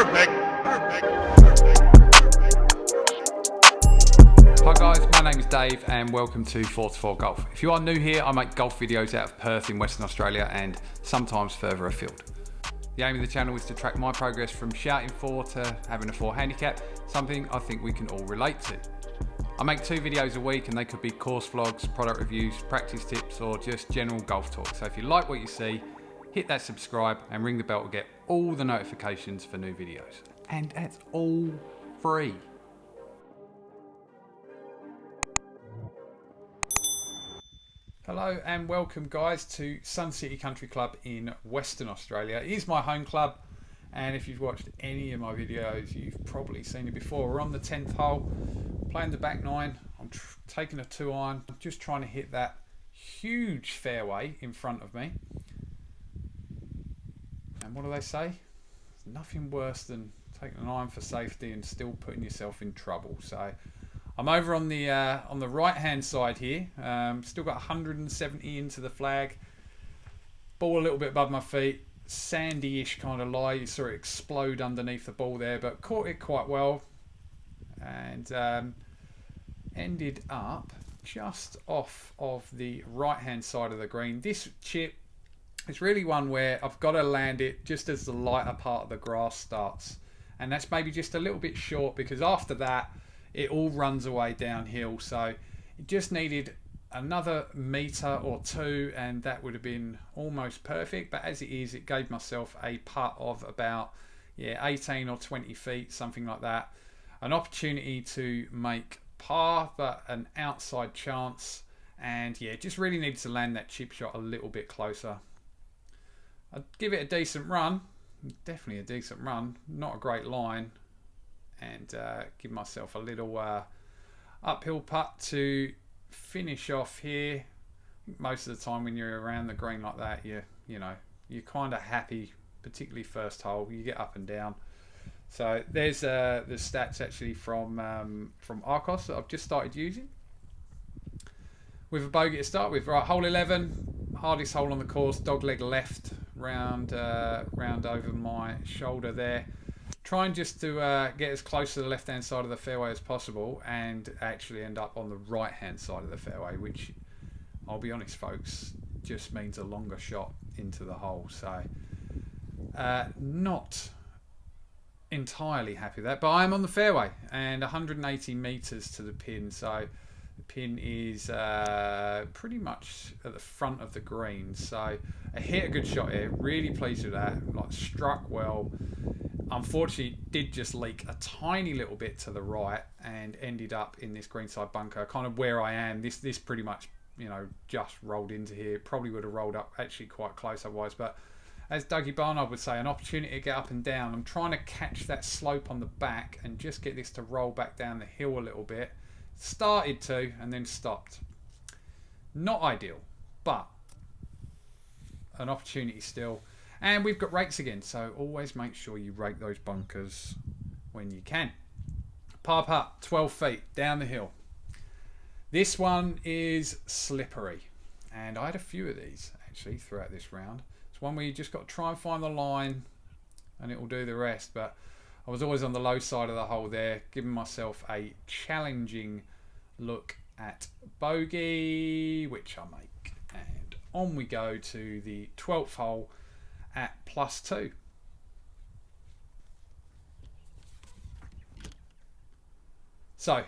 Perfect. Hi guys, my name is Dave and welcome to Fore Golf. If you are new here, I make golf videos out of Perth in Western Australia and sometimes further afield. The aim of the channel is to track my progress from shouting Fore to having a Fore handicap, something I think we can all relate to. I make 2 videos a week and they could be course vlogs, product reviews, practice tips or just general golf talk. So if you like what you see, hit that subscribe and ring the bell to get all the notifications for new videos. And that's all free. Hello and welcome guys to Sun City Country Club in Western Australia. It is my home club and if you've watched any of my videos you've probably seen it before. We're on the 10th hole, playing the back 9. I'm taking a 2-iron, just trying to hit that huge fairway in front of me. And what do they say? There's nothing worse than taking an iron for safety and still putting yourself in trouble. So I'm over on the right hand side here. Still got 170 into the flag. Ball a little bit above my feet. Sandy-ish kind of lie. You saw it explode underneath the ball there, but caught it quite well. And ended up just off of the right hand side of the green. This chip is really one where I've got to land it just as the lighter part of the grass starts. And that's maybe just a little bit short because after that it all runs away downhill, so it just needed another metre or 2 and that would have been almost perfect. But as it is, it gave myself a putt of about 18 or 20 feet, something like that. An opportunity to make par, but an outside chance, and just really needed to land that chip shot a little bit closer. I'd give it a decent run, definitely a decent run, not a great line, and give myself a little uphill putt to finish off here. Most of the time when you're around the green like that, you're kind of happy, particularly first hole. You get up and down. So there's the stats actually from Arcos that I've just started using. With a bogey to start with. Right, hole 11, hardest hole on the course, dogleg left, round over my shoulder there. Trying just to get as close to the left hand side of the fairway as possible and actually end up on the right hand side of the fairway, which I'll be honest folks, just means a longer shot into the hole. So not entirely happy with that, but I am on the fairway and 180 metres to the pin. So the pin is pretty much at the front of the green. So I hit a good shot here, really pleased with that, like struck well. Unfortunately, did just leak a tiny little bit to the right and ended up in this greenside bunker, kind of where I am. This pretty much, just rolled into here. Probably would have rolled up actually quite close otherwise. But as Dougie Barnard would say, an opportunity to get up and down. I'm trying to catch that slope on the back and just get this to roll back down the hill a little bit. Started to and then stopped. Not ideal, but an opportunity still. And we've got rakes again, so always make sure you rake those bunkers when you can. Par putt, 12 feet down the hill. This one is slippery, and I had a few of these actually throughout this round. It's one where you just got to try and find the line and it will do the rest, but I was always on the low side of the hole there, giving myself a challenging look at bogey, which I make. And on we go to the 12th hole at +2. So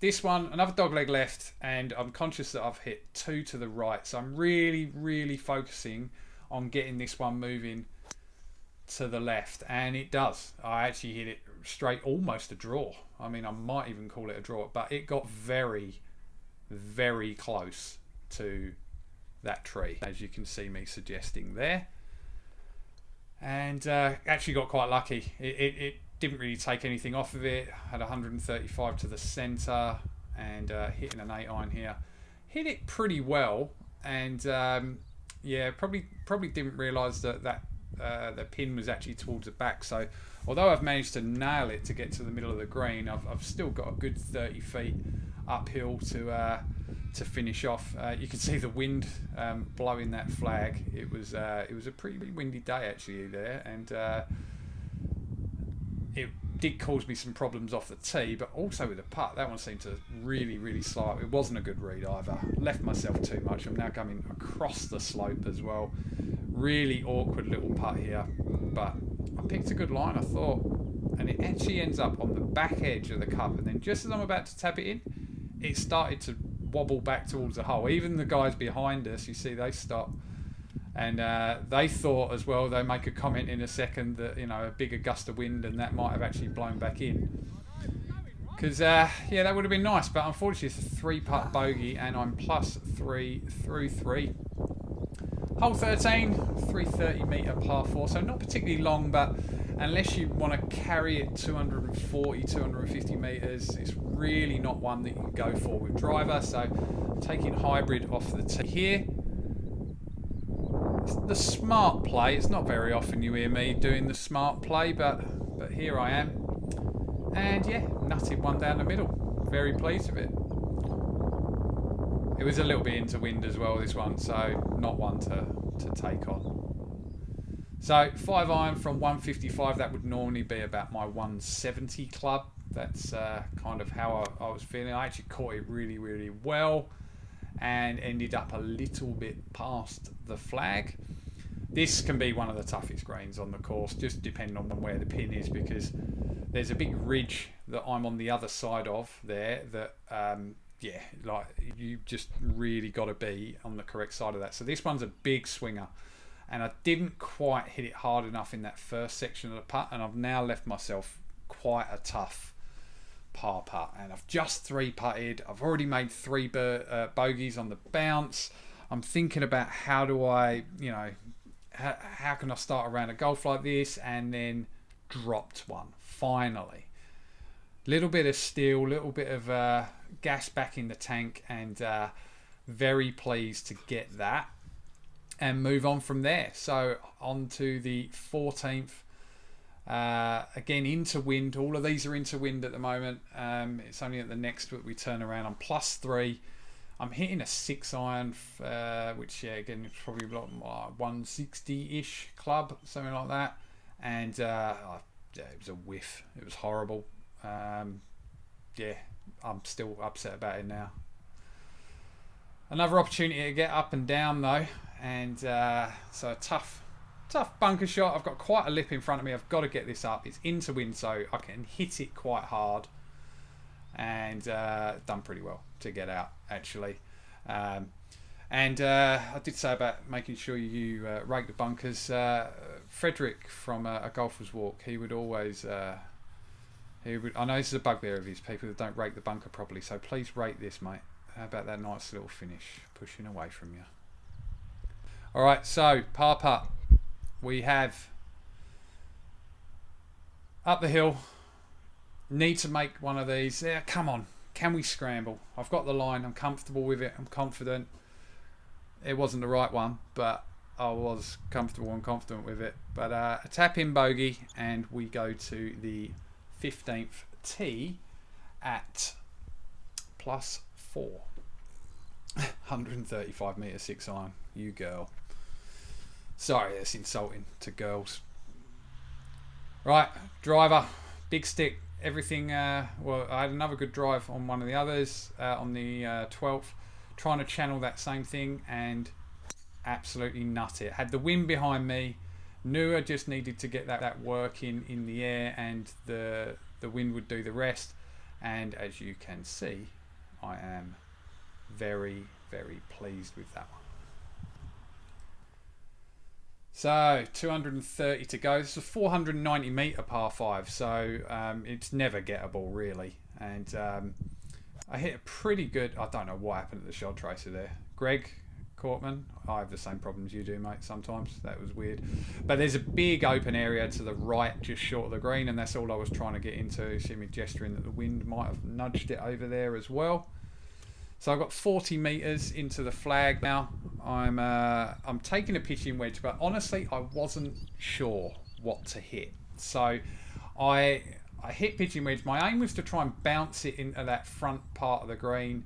this one, another dogleg left, and I'm conscious that I've hit 2 to the right, so I'm really focusing on getting this one moving to the left, and it does. I actually hit it straight, almost a draw. I mean, I might even call it a draw, but it got very close to that tree, as you can see me suggesting there. And actually got quite lucky. It didn't really take anything off of it. Had 135 to the centre and hitting an 8-iron here. Hit it pretty well, and probably didn't realise that the pin was actually towards the back. So although I've managed to nail it to get to the middle of the green, I've still got a good 30 feet uphill to finish off. You can see the wind blowing that flag. It was a pretty windy day actually there, and did cause me some problems off the tee, but also with the putt. That one seemed to really slow up. It wasn't a good read either. Left myself too much. I'm now coming across the slope as well. Really awkward little putt here, but I picked a good line, I thought, and it actually ends up on the back edge of the cup, and then just as I'm about to tap it in, it started to wobble back towards the hole. Even the guys behind us, you see, they stop. And they thought as well, they'll make a comment in a second that, you know, a bigger gust of wind and that might have actually blown back in. Because, yeah, that would have been nice. But unfortunately, it's a 3-putt bogey and I'm +3 through 3. Hole 13, 330 metre par 4. So not particularly long, but unless you want to carry it 240, 250 metres, it's really not one that you can go for with driver. So I'm taking hybrid off the tee here. The smart play, it's not very often you hear me doing the smart play, but here I am. And yeah, nutted one down the middle. Very pleased with it. It was a little bit into wind as well, this one, so not one to take on. So 5 iron from 155, that would normally be about my 170 club. That's kind of how I was feeling. I actually caught it really well and ended up a little bit past the flag. This can be one of the toughest greens on the course, just depending on where the pin is, because there's a big ridge that I'm on the other side of there that, yeah, like you just really got to be on the correct side of that. So this one's a big swinger, and I didn't quite hit it hard enough in that first section of the putt, and I've now left myself quite a tough par putt, and I've just 3-putted. I've already made 3 bogeys on the bounce. I'm thinking about how do I, you know, how can I start around a golf like this, and then dropped one finally. Little bit of steel, little bit of gas back in the tank, and very pleased to get that and move on from there. So on to the 14th. Again, into wind. All of these are into wind at the moment. It's only at the next that we turn around. I'm +3. I'm hitting a 6 iron, which, yeah, again, is probably like 160-ish club, something like that. And yeah, it was a whiff. It was horrible. Yeah, I'm still upset about it now. Another opportunity to get up and down, though. And so a tough bunker shot. I've got quite a lip in front of me. I've got to get this up. It's into wind, so I can hit it quite hard. And done pretty well to get out, actually. And I did say about making sure you rake the bunkers. Frederick from A Golfer's Walk, he would always... I know this is a bugbear of his, people that don't rake the bunker properly, so please rate this, mate. How about that nice little finish, pushing away from you. Alright, so par putt. We have up the hill. Need to make one of these. Yeah, come on. Can we scramble? I've got the line. I'm comfortable with it. I'm confident. It wasn't the right one, but I was comfortable and confident with it. But a tap-in bogey, and we go to the 15th tee at +4. 135 metre 6 iron. You girl. Sorry, that's insulting to girls. Right, driver, big stick, everything. Well, I had another good drive on one of the others on the 12th, trying to channel that same thing and absolutely nut it. Had the wind behind me, knew I just needed to get that work in the air, and the wind would do the rest. And as you can see, I am very pleased with that one. So 230 to go. This is a 490 metre par 5, so it's never gettable really. And I hit a pretty good, I don't know what happened at the shot tracer there. Greg Cortman, I have the same problems you do, mate, sometimes. That was weird. But there's a big open area to the right, just short of the green, and that's all I was trying to get into. You see me gesturing that the wind might have nudged it over there as well. So I've got 40 metres into the flag now. I'm taking a pitching wedge, but honestly, I wasn't sure what to hit. So I hit pitching wedge. My aim was to try and bounce it into that front part of the green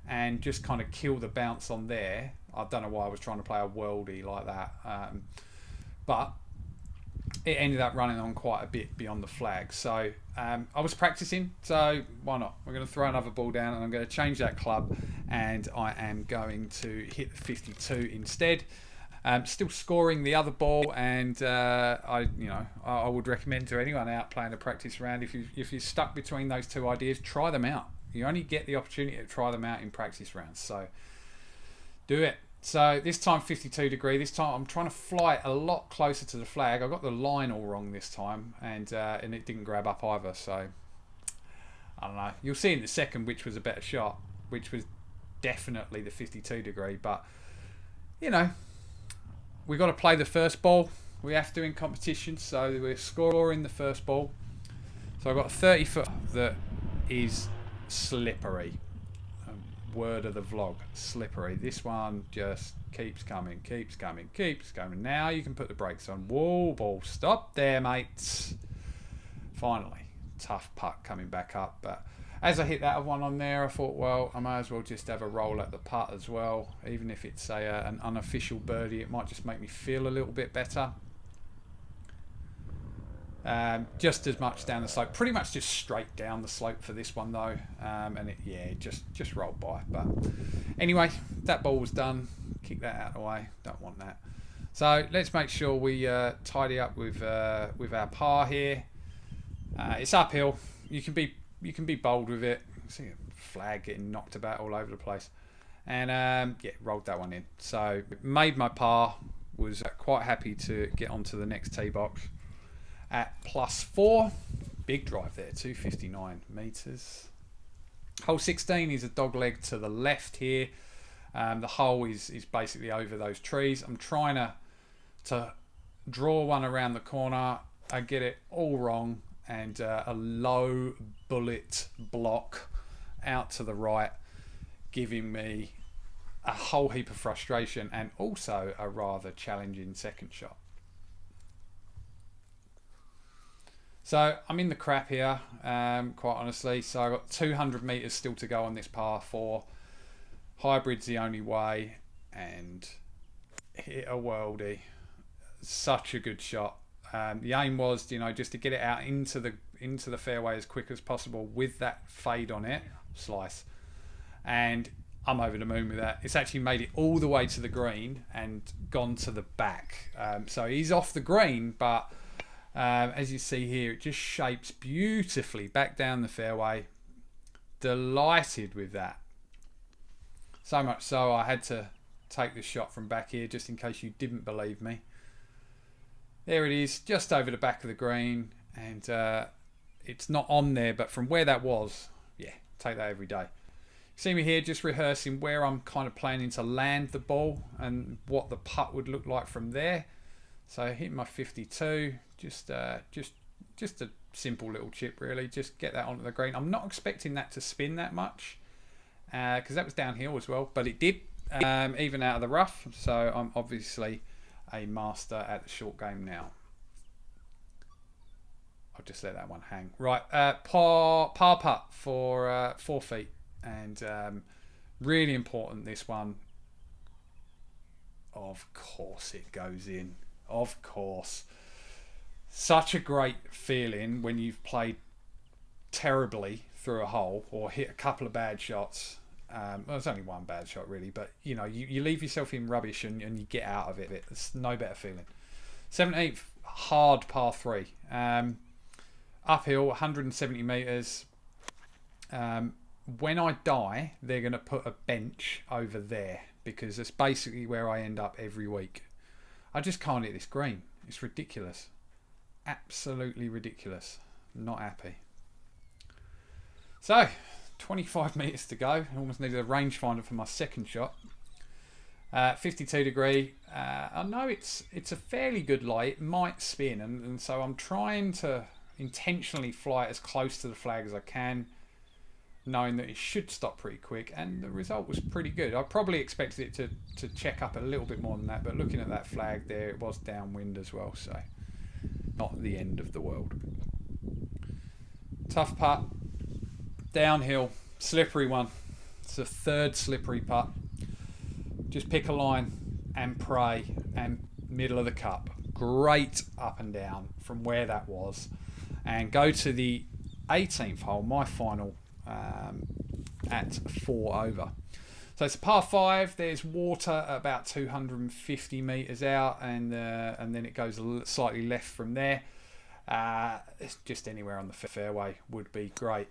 and just kind of kill the bounce on there. I don't know why I was trying to play a worldie like that. But it ended up running on quite a bit beyond the flag. So I was practicing, so why not? We're going to throw another ball down, and I'm going to change that club, and I am going to hit the 52 instead. Still scoring the other ball, and I would recommend to anyone out playing a practice round, if you're stuck between those two ideas, try them out. You only get the opportunity to try them out in practice rounds, so do it. So this time 52 degree. This time I'm trying to fly a lot closer to the flag. I got the line all wrong this time, and it didn't grab up either. So I don't know. You'll see in the second which was a better shot, which was definitely the 52 degree. But you know, we got to play the first ball. We have to in competition, so we're scoring the first ball. So I've got a 30 foot that is slippery. Word of the vlog, slippery. This one just keeps coming, keeps coming, keeps coming. Now you can put the brakes on. Whoa, ball, stop there, mates. Finally, tough putt coming back up. But as I hit that one on there, I thought, well, I may as well just have a roll at the putt as well. Even if it's an unofficial birdie, it might just make me feel a little bit better. Just as much down the slope, pretty much just straight down the slope for this one though, and it just rolled by. But anyway, that ball was done. Kick that out of the way. Don't want that. So let's make sure we tidy up with our par here. It's uphill. You can be bold with it. See a flag getting knocked about all over the place, and rolled that one in. So made my par. Was quite happy to get onto the next tee box at +4. Big drive there, 259 meters. Hole 16 is a dog leg to the left here. The hole is basically over those trees. I'm trying to draw one around the corner. I get it all wrong, and a low bullet block out to the right, giving me a whole heap of frustration and also a rather challenging second shot. So I'm in the crap here, quite honestly. So I've got 200 meters still to go on this par 4. Hybrid's the only way, and hit a worldie. Such a good shot. The aim was, just to get it out into the fairway as quick as possible with that fade on it, slice. And I'm over the moon with that. It's actually made it all the way to the green and gone to the back. So he's off the green, but as you see here, it just shapes beautifully back down the fairway. Delighted with that. So much so I had to take the shot from back here just in case you didn't believe me. There it is, just over the back of the green, and it's not on there, but from where that was, take that every day. See me here just rehearsing where I'm kind of planning to land the ball and what the putt would look like from there. So hitting my 52, just a simple little chip really, just get that onto the green. I'm not expecting that to spin that much because that was downhill as well, but it did, even out of the rough. So I'm obviously a master at the short game now. I'll just let that one hang. Right, par putt for 4 feet, and really important this one. Of course it goes in. Of course. Such a great feeling when you've played terribly through a hole or hit a couple of bad shots. Well, it's only one bad shot really, but you leave yourself in rubbish and you get out of it. It's no better feeling. 17th, hard par 3. Uphill, 170 meters. When I die, they're going to put a bench over there because it's basically where I end up every week. I just can't hit this green. It's ridiculous. Absolutely ridiculous. Not happy. So, 25 meters to go. I almost needed a rangefinder for my second shot. 52 degree. I know it's a fairly good lie. It might spin, and so I'm trying to intentionally fly as close to the flag as I can, knowing that it should stop pretty quick, and the result was pretty good. I probably expected it to check up a little bit more than that, but looking at that flag there, it was downwind as well, so not the end of the world. Tough putt, downhill, slippery one. It's the third slippery putt. Just pick a line and pray, and middle of the cup. Great up and down from where that was, and go to the 18th hole, my final at 4 over. So it's a par 5. There's water about 250 metres out, and then it goes slightly left from there. It's just anywhere on the fairway would be great.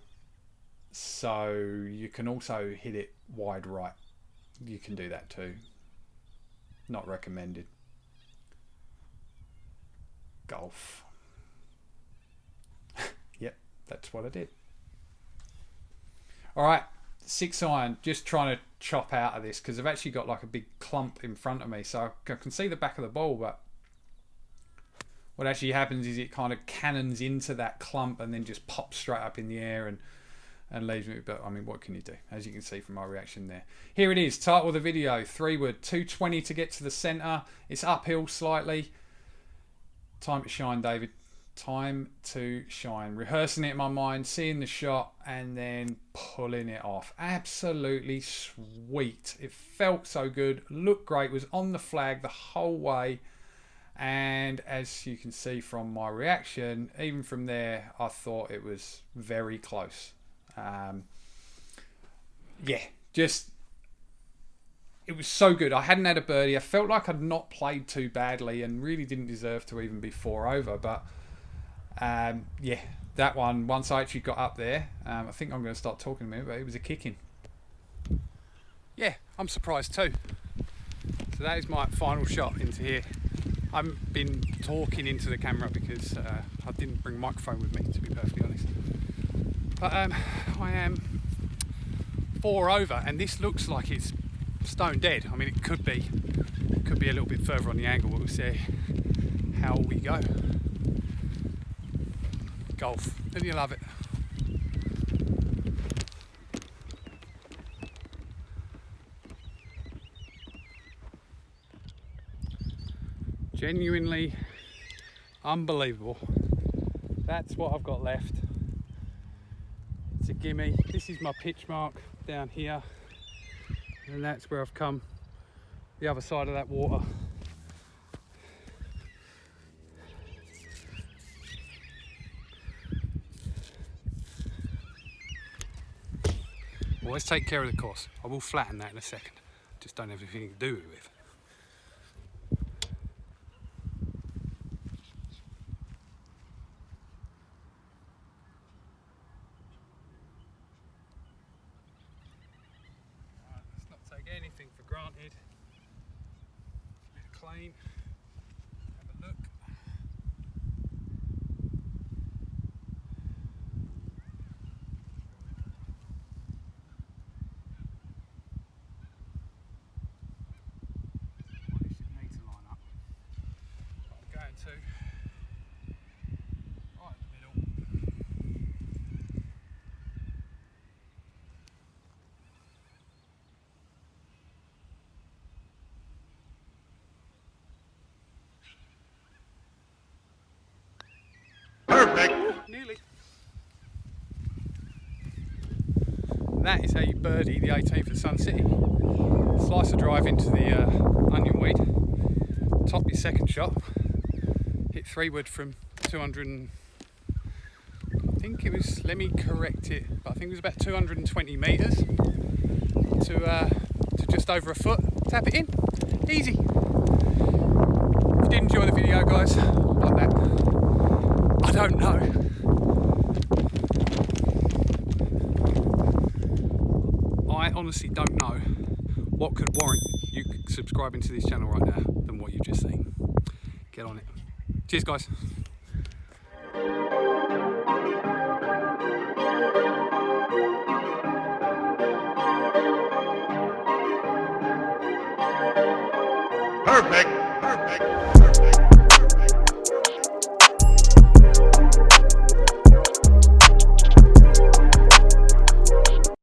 So you can also hit it wide right. You can do that too. Not recommended. Golf. Yep, that's what I did. All right, 6 iron. Just trying to chop out of this because I've actually got like a big clump in front of me, so I can see the back of the ball, but what actually happens is it kind of cannons into that clump and then just pops straight up in the air and leaves me. But I mean, what can you do? As you can see from my reaction there. Here it is, title of the video, 3-wood, 220 to get to the centre. It's uphill slightly. Time to shine, David. Time to shine. Rehearsing it in my mind, seeing the shot, and then pulling it off. Absolutely sweet. It felt so good, looked great, was on the flag the whole way. And as you can see from my reaction, even from there, I thought it was very close. Yeah, just it was so good. I hadn't had a birdie. I felt like I'd not played too badly and really didn't deserve to even be 4 over. But yeah, that one, once I actually got up there, I think I'm going to start talking to him, but it was a kicking. Yeah, I'm surprised too. So that is my final shot into here. I haven't been talking into the camera because I didn't bring a microphone with me, to be perfectly honest. But I am 4 over, and this looks like it's stone dead. I mean, it could be a little bit further on the angle, but we'll see how we go. Golf, don't you love it? Genuinely unbelievable. That's what I've got left. It's a gimme. This is my pitch mark down here, and that's where I've come the other side of that water. Always take care of the course. I will flatten that in a second. Just don't have anything to do with it. Anything for granted. Bit of clean. Have a look. Well, it should need to line up. I'm going to right in the middle. Perfect. Nearly. That is how you birdie the 18th at Sun City. Slice a drive into the onion weed, top your second shot, hit 3-wood from 200 and, I think it was, let me correct it, but I think it was about 220 metres to just over a foot. Tap it in, easy. If you did enjoy the video, guys, like that, I don't know. I honestly don't know what could warrant you subscribing to this channel right now than what you've just seen. Get on it. Cheers, guys. Perfect.